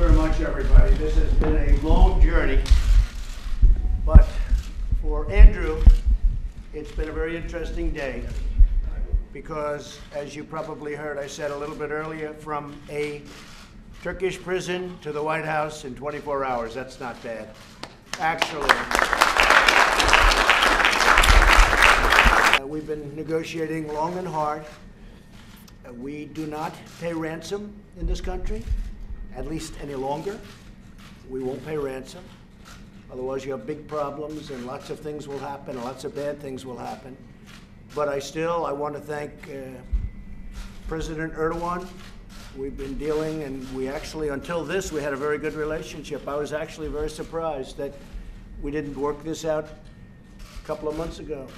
very much, everybody. This has been a long journey, but for Andrew, it's been a very interesting day because, as you probably heard, I said a little bit earlier, from a Turkish prison to the White House in 24 hours. That's not bad. Actually, we've been negotiating long and hard. We do not pay ransom in this country, at least any longer. We won't pay ransom. Otherwise, you have big problems and lots of things will happen, and lots of bad things will happen. But I want to thank President Erdogan. We've been dealing, and we actually, until this, we had a very good relationship. I was actually very surprised that we didn't work this out a couple of months ago.